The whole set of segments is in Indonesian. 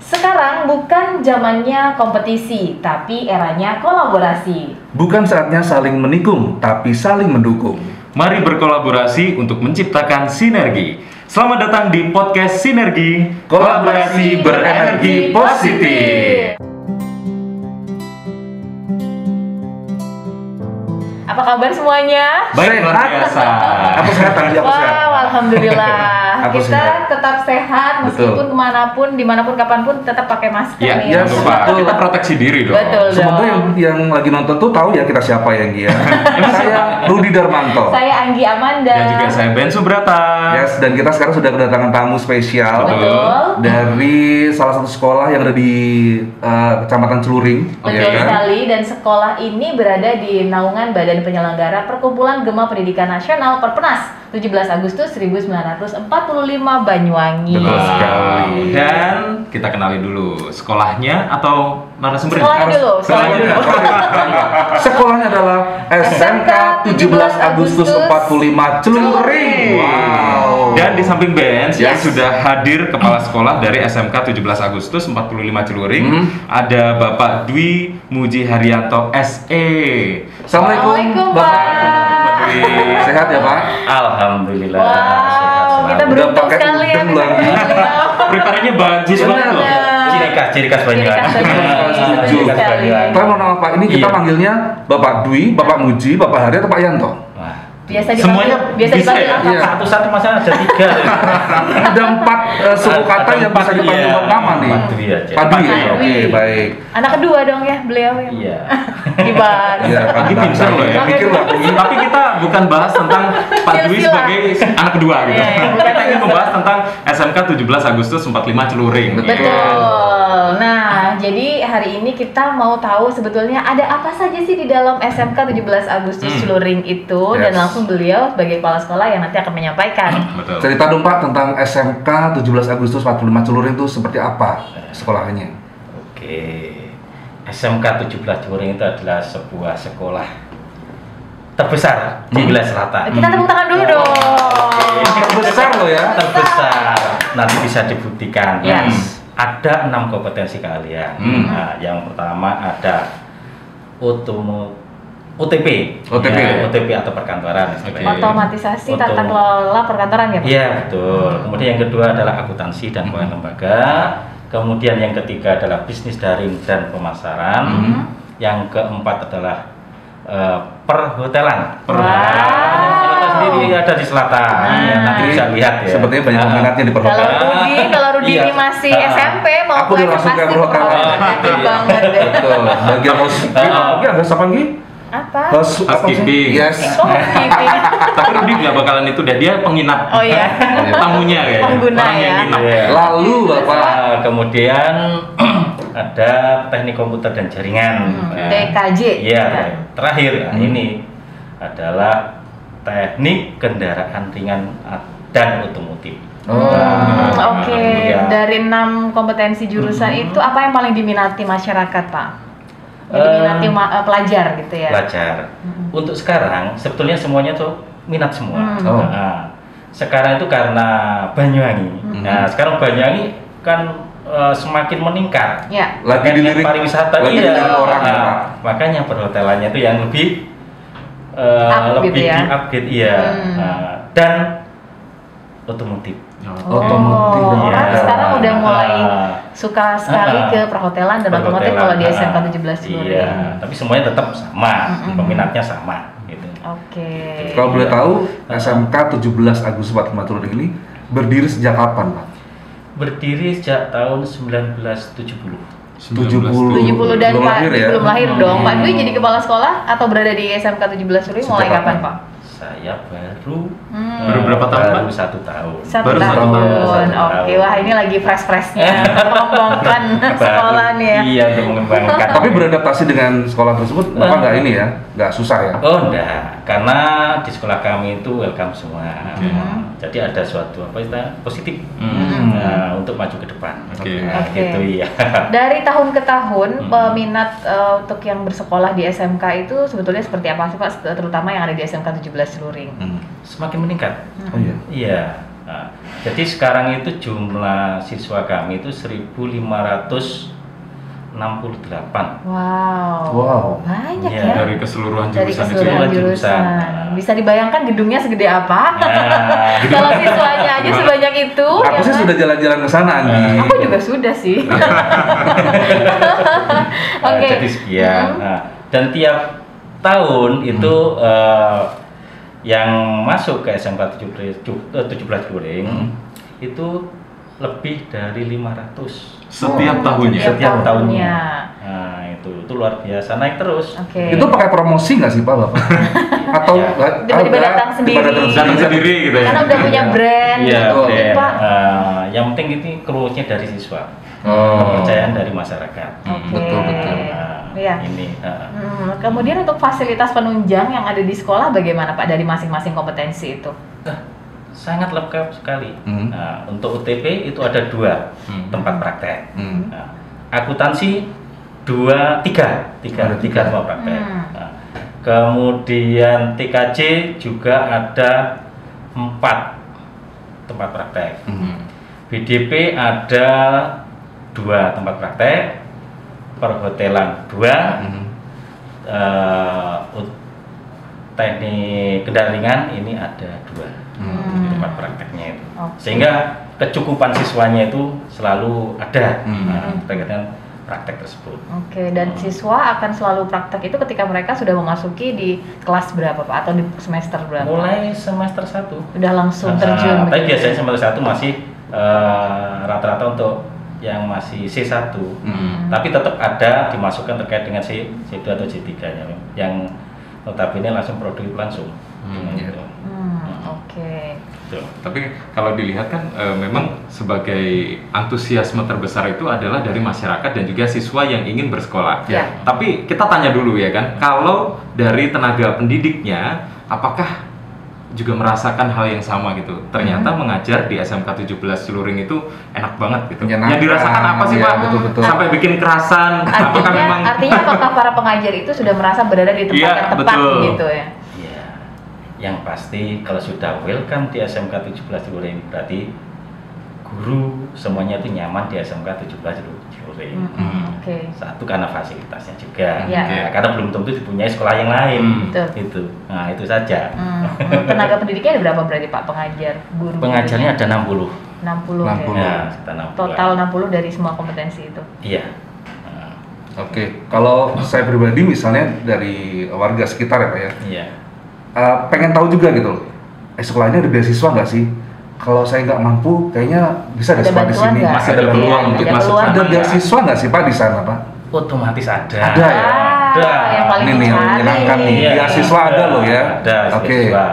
Sekarang bukan zamannya kompetisi, tapi eranya kolaborasi. Bukan saatnya saling menikung, tapi saling mendukung. Mari berkolaborasi untuk menciptakan sinergi. Selamat datang di podcast Sinergi, Kolaborasi berenergi positif. Apa kabar semuanya? Baik, luar biasa. Aku sehat tadi, aku sehat. Wow, alhamdulillah. Aku Kita sehat. tetap sehat meskipun Betul. kemanapun, dimanapun, kapanpun tetap pakai masker Ya, nih. ya, jangan lupa betul. kita proteksi diri dong. Betul. Semoga yang lagi nonton tuh tahu ya kita siapa ya, Gia. Saya Rudi Darmanto. Saya Anggi Amanda. Dan juga saya Ben Subrata. Yes, dan kita sekarang sudah kedatangan tamu spesial Betul. dari salah satu sekolah yang ada di Kecamatan Celuring. Betul ya kan? sekali, dan sekolah ini berada di naungan Badan Penyelenggara Perkumpulan Gema Pendidikan Nasional Perpenas 17 Agustus 1945 Banyuwangi. Betul sekali. Dan kita kenali dulu sekolahnya atau narasumbernya? Sekolahnya dulu, sekolahnya dulu. Sekolahnya adalah SMK 17 Agustus 45 Celuring. Wow. Dan di samping Ben yang Yes. sudah hadir kepala sekolah dari SMK 17 Agustus 45 Celuring, ada Bapak Dwi Muji Haryanto SE. Assalamualaikum, Bapak. Pak. Dwi. Sehat ya, Pak? Alhamdulillah. Wow, kita Udah beruntung pakai sekali ya. udeng lagi. Preparenya bagus Bener. banget loh. Ciri khas Banyuwangi. Setuju. Betul sekali. Pak mau nama Pak, ini kita Iya. manggilnya Bapak Dwi, Bapak Muji, Bapak Hari atau Pak Yanto? Wah, Biasa Semuanya biasa bisa dipanggil ya? apa? Iya. satu-satu masalah ada 3. Ada 4 suku kata Ada yang bisa 4, dipanggil iya. nama nih. Pak Dwi aja. Pak Dwi ya? Pak Oke, Dwi. baik. Anak kedua dong ya beliau ya. Iya. Gimana? Iya, Pak Ini pintar loh ya. Mikir lah. Tapi kita bukan bahas tentang Pak Dwi Silsilah. sebagai anak kedua gitu. Iya, iya, bukan Kita ingin silsilah. membahas tentang SMK 17 Agustus 45 Celuring. Betul. Nah, jadi hari ini kita mau tahu sebetulnya ada apa saja sih di dalam SMK 17 Agustus Celuring itu, dan Yes. langsung beliau sebagai kepala sekolah yang nanti akan menyampaikan. Betul. Cerita dong Pak tentang SMK 17 Agustus 45 Celuring itu seperti apa sekolahnya? Oke. SMK 17 Celuring itu adalah sebuah sekolah terbesar di wilayah selatan. Kita tepuk tangan dulu dong. Terbesar loh ya. Terbesar. Nanti bisa dibuktikan. Yes. Ada 6 kompetensi keahlian. Nah, yang pertama ada OTP. OTP. Ya, OTP atau perkantoran istilahnya. Otomatisasi tata Otom- kelola perkantoran ya, Pak? Iya, betul. Kemudian yang kedua adalah akuntansi dan keuangan lembaga. Kemudian yang ketiga adalah bisnis daring dan pemasaran. Yang keempat adalah perhotelan. Wow. Kita sendiri ada di selatan. Ya, nanti bisa lihat ya. Sepertinya banyak peminatnya di perhotelan. Kalau Rudi Iya. ini masih Ah. SMP mau Aku udah langsung ke perhotelan. Aktif banget deh. Betul. Bagian house. Oke, ada siapa lagi? Apa? House apa sih? Housekeeping. Yes. Oh, housekeeping. Tapi Rudi nggak bakalan itu deh, dia penginap. Oh iya. Tamunya kayaknya. Pengguna Orang yang ya. nginap. Iya. Lalu Bapak Nah, kemudian ada teknik komputer dan jaringan. Nah, TKJ. Iya, Ya. terakhir ini adalah teknik kendaraan ringan dan otomotif. Oh. Oke, Iya. dari 6 kompetensi jurusan itu apa yang paling diminati masyarakat, Pak? Yang diminati pelajar gitu ya? Pelajar. Untuk sekarang sebetulnya semuanya tuh minat semua. Oh. Nah, sekarang itu karena Banyuwangi. Nah, sekarang Banyuwangi kan semakin meningkat. Ya. lagi Dengan dilirik pariwisata, lagi iya. dilirik orang ya, Nah, Pak. makanya perhotelannya itu yang lebih Up lebih gitu ya? di-upgrade, iya. Nah, dan otomotif. Otomotif. Oh, orang Iya. sekarang udah mulai Ah. suka sekali ke perhotelan dan otomotif kalau di SMK 17 Celuring. Iya, tapi semuanya tetap sama, peminatnya sama gitu. Oke. Kalau boleh tahu, SMK 17 Agustus 45 Celuring ini berdiri sejak kapan, Pak? Berdiri sejak tahun 1970. 70. 70 dan Belum Pak lahir Dwi ya? belum lahir dong. Pak Dwi jadi kepala sekolah atau berada di SMK 17 Celuring mulai Sejak kapan, kapan? Pak? Saya baru Baru berapa tahun, Pak? Baru 1 tahun. Satu Baru satu tahun. tahun. Oke, wah ini lagi fresh-freshnya mengembangkan sekolah nih ya. Iya, untuk mengembangkan. Tapi beradaptasi dengan sekolah tersebut, Bapak nggak ini ya? Nggak susah ya? Oh enggak, karena di sekolah kami itu welcome semua. Jadi ada suatu apa istilah positif untuk maju ke depan. Oke. Nah, Oke. gitu ya. Dari tahun ke tahun, peminat untuk yang bersekolah di SMK itu sebetulnya seperti apa sih Pak? Terutama yang ada di SMK 17 Celuring. Semakin meningkat. Oh iya. Iya. Nah, Jadi sekarang itu jumlah siswa kami itu 1.568. Wow. Banyak Iya, ya. Dari keseluruhan Dari jurusan itu. keseluruhan Jurusan. jurusan. Bisa dibayangkan gedungnya segede apa? Nah, Kalau siswanya aja sebanyak itu. Aku ya sih kan? sudah jalan-jalan ke sana, Anggi. Aku juga sudah sih. Oke. jadi sekian. Nah, dan tiap tahun itu yang masuk ke SMK 17 Luring itu lebih dari 500 Setiap tahunnya. setiap tahunnya. tahunnya. Nah, itu luar biasa, naik terus. Oke. Itu pakai promosi nggak sih Pak Bapak? Atau Ya. Tiba-tiba datang sendiri. Datang sendiri gitu ya. Karena udah punya brand. Iya, gitu, brand. Pak. Yang penting ini krunya dari siswa, Oh. kepercayaan dari masyarakat. Oke. Betul, betul. Nah, Iya. ini. Kemudian untuk fasilitas penunjang yang ada di sekolah bagaimana Pak dari masing-masing kompetensi itu? Sangat lengkap sekali. Hmm. Nah, untuk UTP itu ada 2 tempat praktek. Hmm. Nah, akuntansi 3 tempat praktek. Nah, kemudian TKJ juga ada 4 tempat praktek. BDP ada 2 tempat praktek, perhotelan 2, teknik kendaraan ringan ini ada 2 tempat prakteknya itu. Oke. Sehingga kecukupan siswanya itu selalu ada terkait dengan praktek tersebut. Oke, dan siswa akan selalu praktek itu ketika mereka sudah memasuki di kelas berapa Pak atau di semester berapa? Mulai semester 1 Udah langsung terjun. tapi begitu. biasanya semester 1 masih rata-rata untuk yang masih C1. Tapi tetap ada dimasukkan terkait dengan C2 atau C3-nya yang notabene langsung produktif langsung. Gitu. Oke. Betul. Tapi kalau dilihat kan memang sebagai antusiasme terbesar itu adalah dari masyarakat dan juga siswa yang ingin bersekolah. Ya. Tapi kita tanya dulu ya kan, kalau dari tenaga pendidiknya, apakah juga merasakan hal yang sama gitu? Ternyata mengajar di SMK 17 Ciluring itu enak banget gitu. Menyenangkan. Yang dirasakan apa sih Ya, Pak? betul-betul. Sampai bikin kerasan? Apakah memang? Artinya apakah para pengajar itu sudah merasa berada di tempat Iya, yang tepat betul. gitu ya? Iya. Yang pasti kalau sudah welcome di SMK 17 Ciluring berarti guru semuanya itu nyaman di SMK 17 Ciluring. Oke. Satu karena fasilitasnya juga. Iya. Nah, karena belum tentu dipunyai sekolah yang lain. Betul. Itu. Nah, itu saja. Tenaga pendidiknya ada berapa berarti Pak pengajar guru? Pengajarnya ada 60. 60. 60. Ya. Ya, sekitar 60. Total 60 dari semua kompetensi itu. Iya. Nah, Oke, kalau saya pribadi misalnya dari warga sekitar ya Pak ya, iya. pengen tahu juga gitu loh, sekolahnya ada beasiswa nggak sih? Kalau saya nggak mampu, kayaknya bisa ada Ada sekolah di bantuan sini. nggak? Masih ada peluang untuk ada masuk peluang. Ada sana. beasiswa nggak sih Pak di sana Pak? Otomatis ada. Ada ya? Ada. Yang paling Ini nih yang dicari. menyenangkan nih. Iya, Beasiswa ada loh ya. Ada Oke. beasiswa.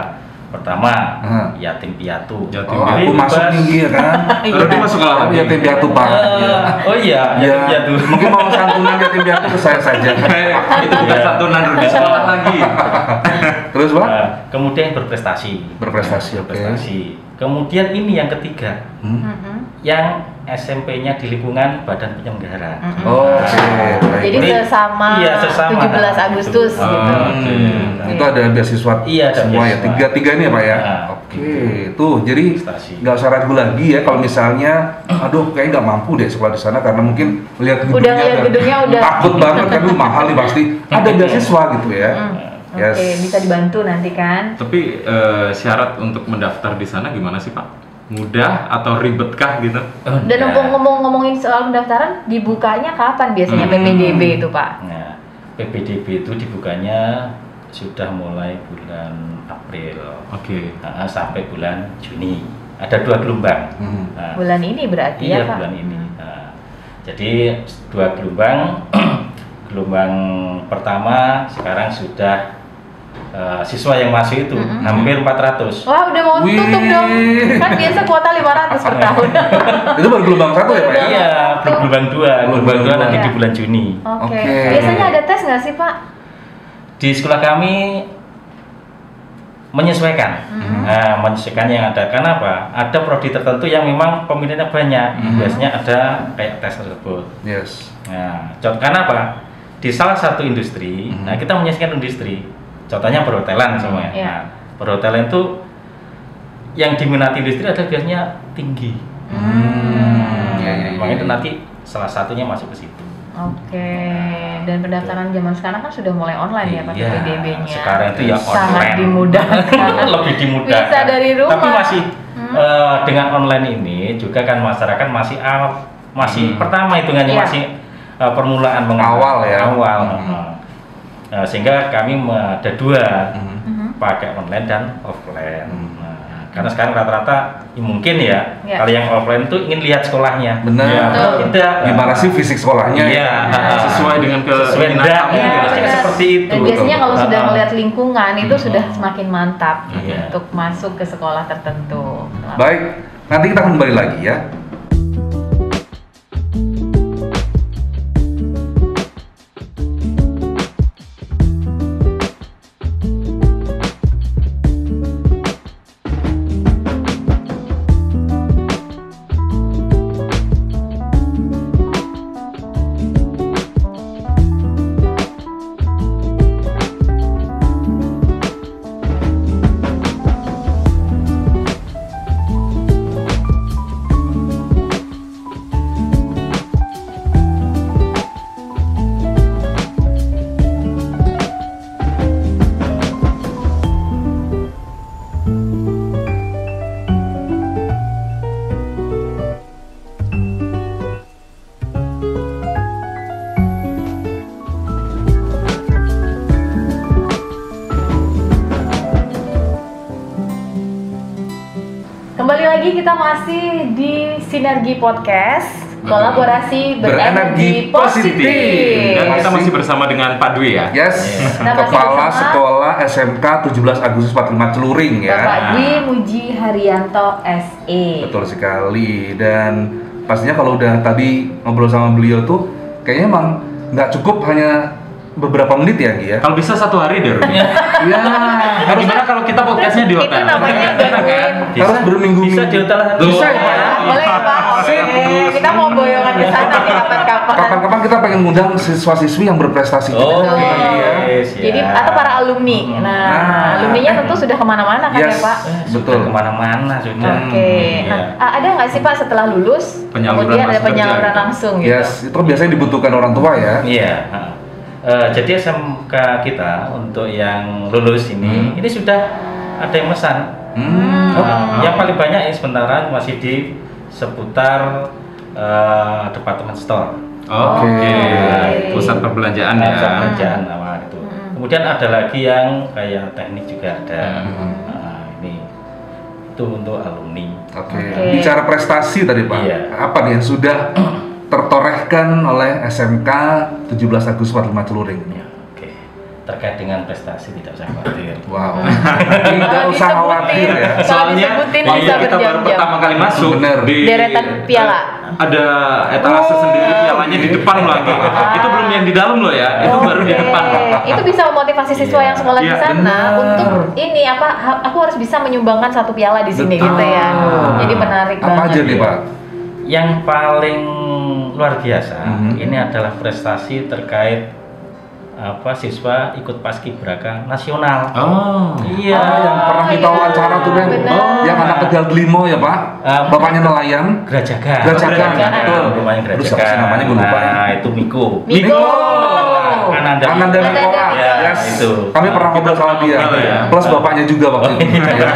Pertama, Hmm. yatim piatu. Yatim Oh, piatu. aku masuk nih ya kan? Berarti masuk sekolah lagi. Yatim piatu Pak. Iya. Oh iya, yatim piatu. Mungkin mau santunan yatim piatu ke saya saja. Itu bukan Iya. santunan di sekolah lagi. Terus Pak? Nah, kemudian berprestasi. Berprestasi, oke. Berprestasi. Kemudian ini yang ketiga, yang SMP-nya di lingkungan badan penyelenggara. Oh, oke. Baik. Jadi Ini- sesama, iya, sesama. 17 Agustus Gitu. gitu. Oke. Itu ada beasiswa Iya, ada semua ya, beasiswa. tiga ini ya Pak ya. Nah, Oke, tuh jadi Prestasi. nggak usah ragu lagi ya kalau misalnya, aduh kayaknya nggak mampu deh sekolah di sana karena mungkin melihat Udah ngeliat dan gedungnya udah. takut banget kan, lu mahal nih pasti. Ada beasiswa gitu ya. Oke, Yes. bisa dibantu nanti kan? Tapi syarat untuk mendaftar di sana gimana sih Pak? Mudah atau ribetkah gitu? Dan ngomongin soal pendaftaran, dibukanya kapan biasanya PPDB itu Pak? Nah, PPDB itu dibukanya sudah mulai bulan April Oke. sampai bulan Juni. Ada 2 gelombang. Nah, Bulan ini berarti iya, ya Pak? bulan ini. Nah, jadi 2 gelombang. Gelombang pertama sekarang sudah siswa yang masuk itu hampir 400. Wah udah mau Wih. tutup dong. Kan biasa kuota 500 per tahun. Itu baru gelombang satu ya Pak ya? Iya, gelombang 2. Gelombang 2 nanti Iya. di bulan Juni. Oke. Oke. Biasanya ada tes nggak sih Pak? Di sekolah kami menyesuaikan. Nah, menyesuaikan yang ada. Karena apa? Ada prodi tertentu yang memang peminatnya banyak. Biasanya ada kayak tes tersebut. Yes. Nah, karena apa? Di salah satu industri, nah kita menyesuaikan industri. Contohnya perhotelan semuanya. Iya. Nah, perhotelan itu yang diminati industri adalah biasanya tinggi. Makanya itu nanti salah satunya masuk ke situ. Oke, dan pendaftaran zaman sekarang kan sudah mulai online ya Pak Iya, PPDB-nya. sekarang itu ya Sangat online. dimudahkan. Lebih dimudahkan. Bisa dari rumah. Tapi masih dengan online ini juga kan masyarakat masih pertama hitungannya Iya. masih permulaan mengenal. Awal ya. Awal. Sehingga kami ada dua, pakai online dan offline. Karena sekarang rata-rata mungkin ya, Iya. kalau yang offline tuh ingin lihat sekolahnya. Benar. Ya. Betul. Tidak. Gimana sih fisik sekolahnya? Iya. Sesuai dengan Sesuai keinginan dengan- kamu Iya, gitu. biasanya seperti itu. Dan biasanya kalau Betul. sudah melihat lingkungan itu sudah semakin mantap Iya. untuk masuk ke sekolah tertentu. Baik, nanti kita kembali lagi ya. Kembali lagi kita masih di Sinergi Podcast, kolaborasi berenergi positif. Dan kita masih bersama dengan Pak Dwi ya. Yes, Kita masih Kepala bersama Sekolah SMK 17 Agustus 45 Celuring ya. Bapak Dwi Muji Haryanto SE. Betul sekali. Dan pastinya kalau udah tadi ngobrol sama beliau tuh kayaknya emang nggak cukup hanya beberapa menit ya Gi ya. Kalau bisa 1 hari deh. Rudy. Ya, Harus gimana kalau kita podcastnya di Itu hotel? namanya gangguin. harus berminggu-minggu. Bisa di hotel. Bisa Tuh. ya. Boleh Pak, oke. Kita mau boyongan ke sana nih kapan-kapan. Kapan-kapan kita pengen ngundang siswa-siswi yang berprestasi. Oh, Gitu kali ya. siap. Jadi atau para alumni. Nah, Nah. alumninya tentu sudah kemana-mana kan ya Yes. Pak? Betul. Sudah kemana-mana sudah. Oke. Iya. Nah, ada nggak sih Pak setelah lulus Penyaluran kemudian ada langsung penyaluran kerja gitu? langsung gitu? Yes, itu biasanya dibutuhkan orang tua ya. Iya. Jadi SMK kita untuk yang lulus ini sudah ada yang pesan. Yang paling banyak ini sementara masih di seputar departemen store. Oh, Oke. Oke. Pusat perbelanjaan ya. Pusat perbelanjaan awal itu. Kemudian ada lagi yang kayak teknik juga ada. Ini itu untuk alumni. Oke. Oke. Bicara prestasi tadi Pak. Iya. Apa nih yang sudah tertorehkan oleh SMK 17 Agustus 45 Celuring? Ya, oke. Terkait dengan prestasi tidak usah khawatir. Wow. Tidak usah khawatir ya. Kalau Soalnya disebutin waktu bisa kita baru berjam-jam. pertama kali masuk Bener. di Deretan piala. Ada etalase sendiri, pialanya di depan lagi. Itu belum yang di dalam loh ya. Itu baru di Oke. depan. Itu bisa memotivasi siswa yang sekolah di Iya, sana benar. untuk ini aku harus bisa menyumbangkan 1 piala di sini Betul. gitu ya. Jadi menarik Apa banget. aja nih Pak? Yang paling luar biasa Mhm. ini adalah prestasi terkait siswa ikut paskibraka nasional. Oh. Iya. Yang pernah kita iya. wawancara tuh Ben. Benar. Yang anak Tegal Delimo ya Pak. Bapaknya nelayan. Gerajagan. Gerajagan, betul. Rumahnya Aduh, Gerajagan. siapa sih namanya gue lupa. Nah, itu Miko. Miko. Ananda. Ananda Mikola. Ya, Yes. itu. Kami pernah ngobrol sama dia. ngobrol ya. Plus bapaknya juga waktu itu. Ya.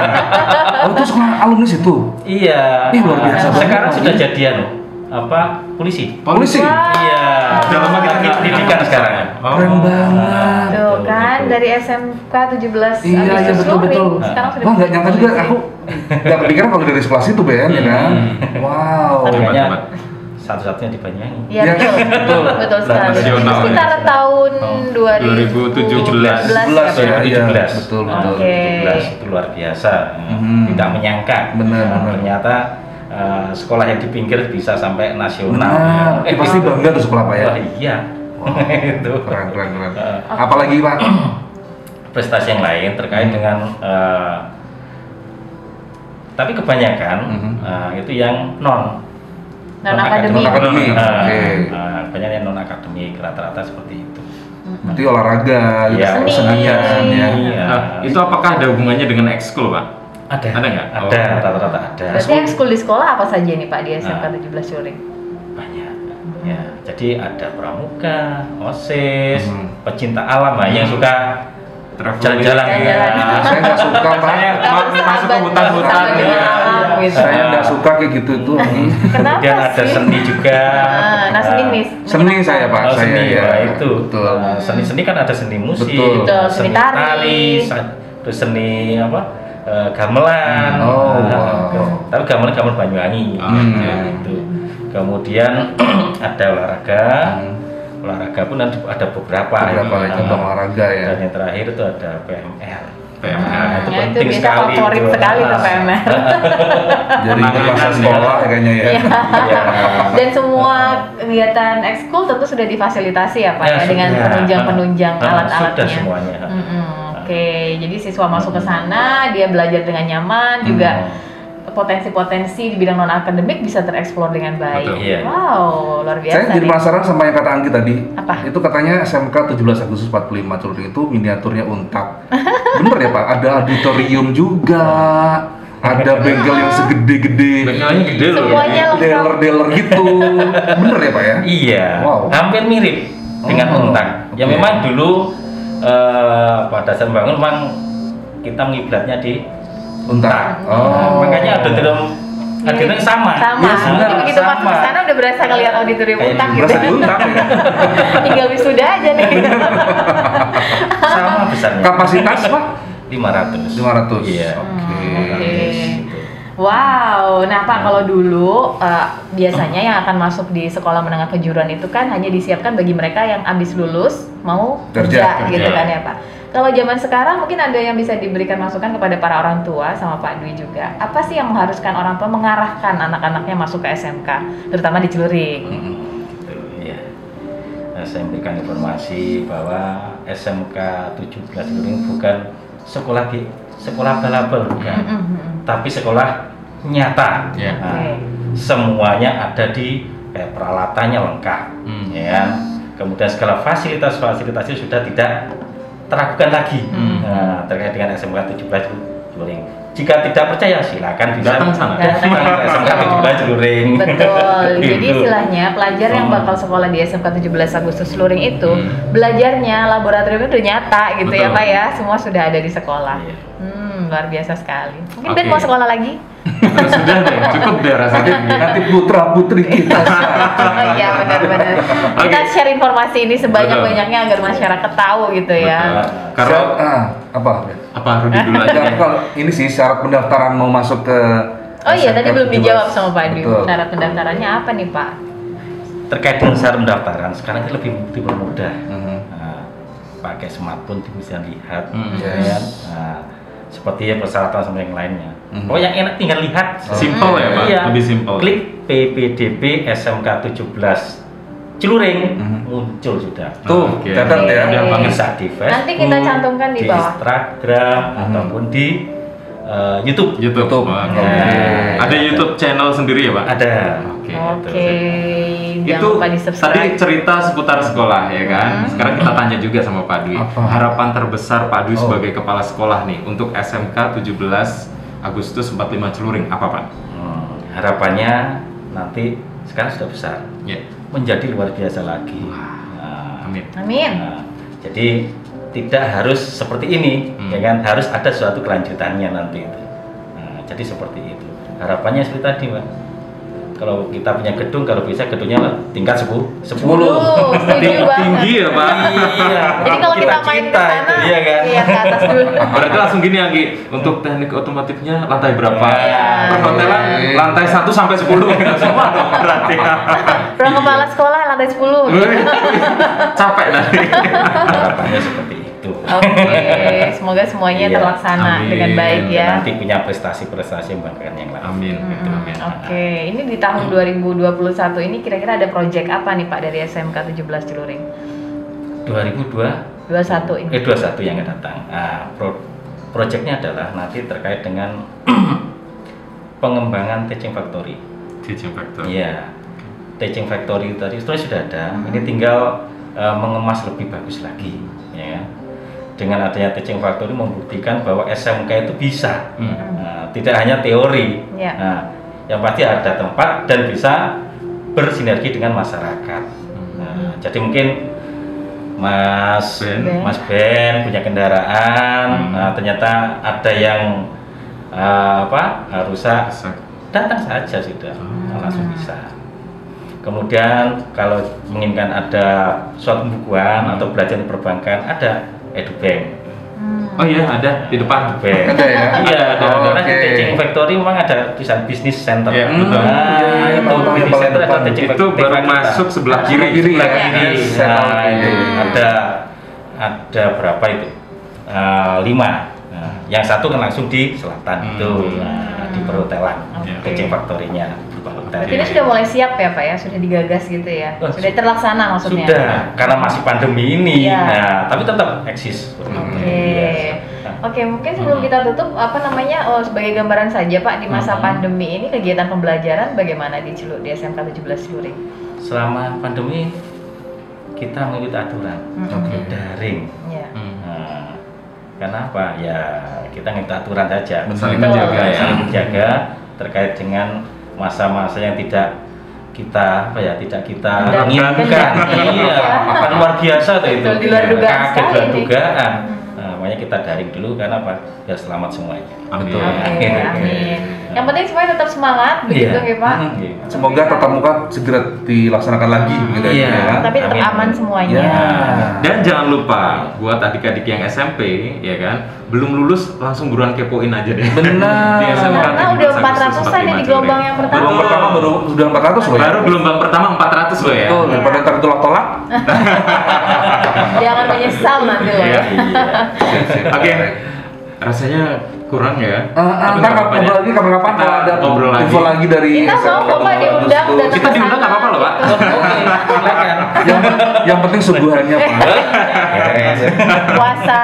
Oh itu sekolah alumni situ. Iya. Ih, luar biasa banget. Sekarang sudah jadian polisi. Polisi. Iya. Udah lama kita nggak pendidikan sekarang. Oh. Keren banget. Tuh kan Betul. dari SMK 17 Iya, iya, Agustus betul, Luring. betul. Sekarang sudah Wah nggak nyangka juga aku nggak kepikiran kalau dari sekolah situ Ben ya kan. Wow. Makanya Hebat. satu-satunya di Banyuwangi. Iya Iya, betul, betul. betul sekali. Nasional, Sekitar ya. tahun 2017 ya, Pak? ya, iya, 17. betul, Nah, betul. Oke. 17 itu luar biasa. Mhm. Tidak menyangka. Benar, Nah, benar. ternyata sekolah yang di pinggir bisa sampai nasional. Benar. Pasti bangga tuh sekolah Pak ya. Wah, iya. Itu Keren, keren, keren. Apalagi Pak? prestasi yang lain terkait dengan tapi kebanyakan itu yang non Non-akademik. Non-akademik, oke. banyak yang non akademik, rata-rata seperti itu. Berarti olahraga, gitu, Iya, kesenian ya. Iya. Nah, itu apakah ada hubungannya dengan ekskul, Pak? Ada nggak? Ada, rata-rata ada. Berarti ekskul di sekolah apa saja nih Pak di SMK 17 Celuring? Banyak. Ya, jadi ada pramuka, OSIS, pecinta alam yang suka jalan-jalan. Jalan-jalan. Saya nggak suka Pak. Masuk ke hutan-hutan Sahabat alam, gitu. Saya nggak suka kayak gitu tuh. Kenapa Kemudian ada sih? seni juga. Nah, seni nih. Seni saya Pak. Oh, Saya seni, ya. wah, itu. Betul. Nah, seni-seni kan ada seni musik, Betul. Betul, seni tari. terus seni apa? Gamelan. Oh, Nah, wow. Tapi gamelan Banyuwangi. Hmm. Itu. Kemudian ada olahraga. Olahraga pun ada beberapa. Beberapa Nah, cabang olahraga ya. Dan yang terakhir itu ada PMR. PMR. Nah, itu Ya, itu penting biasa sekali. favorit itu. sekali tuh PMR. Jadi Penanganan pas ya. sekolah kayaknya ya. Iya. Iya. Dan semua kegiatan ekskul tentu sudah difasilitasi ya Pak ya, dengan sudah. penunjang-penunjang Sudah alat-alatnya. semuanya. Oke, jadi siswa masuk ke sana, dia belajar dengan nyaman, juga potensi-potensi di bidang non akademik bisa tereksplor dengan baik. Betul. Iya. Wow, luar biasa. Saya jadi nih. penasaran sama yang kata Anggi tadi. Apa? Itu katanya SMK 17 Agustus 45 Celuring itu miniaturnya Untak. Bener ya Pak? Ada auditorium juga. Ada bengkel yang segede-gede. Bengkelnya gede loh. Semuanya lengkap. Dealer-dealer gitu. Bener ya Pak ya? Iya, Wow. hampir mirip dengan Oh, Untak. Ya oke. memang dulu pada saat bangun memang kita ngiblatnya di Untak. Nah, makanya auditorium sama. Sama. Iya, Jadi benar, begitu masuk ke sana udah berasa ngeliat auditorium Kayak Untak gitu. Berasa di Untak ya? Tinggal wisuda aja nih. Sama besarnya. Kapasitas Pak? 500. 500. Iya. Oke. Oke. Gitu. Wow, nah Pak kalau dulu biasanya yang akan masuk di sekolah menengah kejuruan itu kan hanya disiapkan bagi mereka yang habis lulus mau kerja gitu kerja. kan ya Pak. Kalau zaman sekarang mungkin ada yang bisa diberikan masukan kepada para orang tua sama Pak Dwi juga. Apa sih yang mengharuskan orang tua mengarahkan anak-anaknya masuk ke SMK, terutama di Celuring? Iya. Nah, saya memberikan informasi bahwa SMK 17 Celuring bukan sekolah balabel bukan, tapi sekolah nyata. Iya. Nah, Oke. semuanya ada di peralatannya lengkap, ya kan? Kemudian segala fasilitasnya sudah tidak teragukan lagi. Nah, terkait dengan SMK 17 Celuring. Jika tidak percaya silakan bisa Datang sana. datang ke SMK 17 Celuring. Betul. Jadi Gitu. istilahnya pelajar yang bakal sekolah di SMK 17 Agustus Celuring itu belajarnya laboratoriumnya udah nyata gitu ya Betul. Pak ya. Semua sudah ada di sekolah. Iya. Luar biasa sekali. Mungkin Oke. Ben mau sekolah lagi? Sudah deh, cukup deh rasanya. Nanti putra-putri kita. Oh iya benar-benar. Kita Oke. share informasi ini sebanyak-banyaknya agar masyarakat tahu gitu ya. Kalau Apa? apa Rudi dulu aja. Ya, kalau ini sih syarat pendaftaran mau masuk ke Oh iya SMK tadi belum 17. dijawab sama Pak Dwi. Betul. Syarat pendaftarannya apa nih Pak? Terkait dengan syarat pendaftaran sekarang ini lebih mudah. Mhm. Nah, pakai smartphone bisa lihat, Yes. ya kan? Nah, seperti ya persyaratan sama yang lainnya. Mhm. Oh yang enak tinggal lihat. Simple ya Pak, Iya. lebih simple. Klik PPDB SMK 17 Celuring Mhm. muncul sudah. Tuh, Oke. catat ya. Udah banget. Bisa di Facebook, Nanti kita cantumkan di bawah. Instagram ataupun di YouTube. YouTube. YouTube. Oke. Oke. Ada YouTube channel sendiri ya Pak? Ada. Oke. Oke. Jangan Itu lupa di tadi subscribe. cerita seputar sekolah ya kan. Sekarang kita tanya juga sama Pak Dwi. Apa? Harapan terbesar Pak Dwi Oh. sebagai kepala sekolah nih untuk SMK 17 Agustus 45 Celuring apa Pak? Harapannya nanti sekarang sudah besar, Ya. menjadi luar biasa lagi. Wah. Nah, Amin. Amin. nah, jadi tidak harus seperti ini, ya kan? Harus ada suatu kelanjutannya nanti itu. Nah, jadi seperti itu. Harapannya seperti tadi, Pak. Kalau kita punya gedung, kalau bisa gedungnya tingkat 10. Setuju banget. Tinggi ya Pak. Iya. Jadi kalau kita main ke sana, itu, iya kan? iya ke atas dulu. Berarti langsung gini Anggi, untuk teknik otomotifnya lantai berapa? Iya. Perhotelan lantai 1 sampai 10 gitu semua dong berarti. Ruang kepala sekolah lantai 10. Capek nanti. Harapannya seperti itu. Oke, semoga semuanya Iya. terlaksana Amin. dengan baik ya. Nanti punya prestasi-prestasi yang membanggakan yang lain. Amin. Gitu, amin. Oke, ini di tahun 2021 ini kira-kira ada proyek apa nih Pak dari SMK 17 Celuring? 21 ini. 21 yang akan datang. Nah, proyeknya adalah nanti terkait dengan pengembangan teaching factory. Teaching factor. Iya, teaching factory tadi sudah ada. Ini tinggal mengemas lebih bagus lagi, ya. Dengan adanya teaching factory membuktikan bahwa SMK itu bisa. Nah, tidak hanya teori. Ya. Nah, yang pasti ada tempat dan bisa bersinergi dengan masyarakat. Nah, jadi mungkin Mas Ben punya kendaraan, nah, ternyata ada yang rusak, datang saja sudah, langsung bisa. Kemudian kalau menginginkan ada suatu pembukuan atau belajar di perbankan, ada EduBank. Oh iya, ada di depan. EduBank. Ada ya? Iya, ada. Oh, Karena di oke. Teaching Factory memang ada tulisan Business Center. Iya, betul. Nah, Iya, itu yang Business paling Center depan. ada Teaching Itu baru Factory. masuk sebelah kiri. Kiri Sebelah ya? kiri. Yes, Nah, saya itu tahu. ada berapa itu? 5. Nah, yang satu kan langsung di selatan itu, di perhotelan, Oke. Teaching Factory-nya berupa hotel. Berarti ini sudah mulai siap ya Pak ya, sudah digagas gitu ya, Oh, sudah terlaksana maksudnya. Sudah, karena masih pandemi ini. Iya. Nah, tapi tetap eksis. Oke. Oke, mungkin sebelum kita tutup sebagai gambaran saja Pak, di masa pandemi ini kegiatan pembelajaran bagaimana di SMK 17 Celuring? Selama pandemi kita mengikuti aturan Oke. daring. Iya. Nah, karena apa? Ya kita ngikuti aturan saja. Saling Betul. menjaga ya. Saling menjaga terkait dengan masa-masa yang tidak kita inginkan. Iya, akan luar biasa tuh itu. Betul, di luar dugaan Kaget sekali luar ini. dugaan. Nah, makanya kita daring dulu karena apa? Biar selamat semuanya. Amin. Betul. Oke, amin. Yang penting semuanya tetap semangat begitu ya Pak. Iya. Semoga tatap muka segera dilaksanakan lagi begitu Iya. ya. Tapi tetap Amin. aman semuanya. Ya. Dan jangan lupa buat adik-adik yang SMP ya kan, belum lulus langsung buruan kepoin aja deh. Benar. Di SMK Karena udah 400-an nih di gelombang yang pertama. Gelombang pertama baru sudah 400 loh ya. Baru gelombang pertama 400 loh ya. Betul, daripada ntar tolak-tolak. Jangan menyesal nanti loh. Iya. Sip, Oke. baik. Rasanya kurang ya. Tapi Ntar nggak apa-apa ngobrol ya. lagi kapan-kapan Kita kalau ada ngobrol lagi. info lagi dari Kita mau SMK kok, Pak, 17 diundang Agustus. dan Kita diundang nggak apa-apa loh, Pak. Oke, silakan. yang penting suguhannya Pak. Puasa.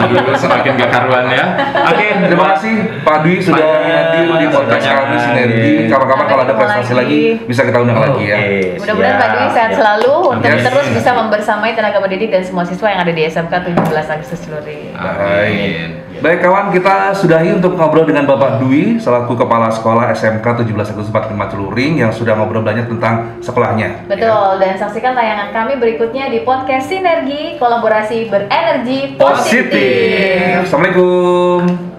Aduh, semakin gak karuan ya. Oke, Terima kasih Pak Dwi sudah hadir di podcast kami Sinergi. Kapan-kapan kalau ada Sampai ketemu prestasi lagi. lagi bisa kita undang lagi ya. Mudah-mudahan Pak Dwi sehat Siap. selalu untuk Yes. terus bisa membersamai tenaga pendidik dan semua siswa yang ada di SMK 17 Agustus Celuring. Amin. Baik kawan, kita sudahi untuk ngobrol dengan Bapak Dwi selaku Kepala Sekolah SMK 17 Agustus 45 Celuring yang sudah ngobrol banyak tentang sekolahnya. Betul, dan saksikan tayangan kami berikutnya di podcast Sinergi, kolaborasi berenergi Positif. positif. Assalamualaikum.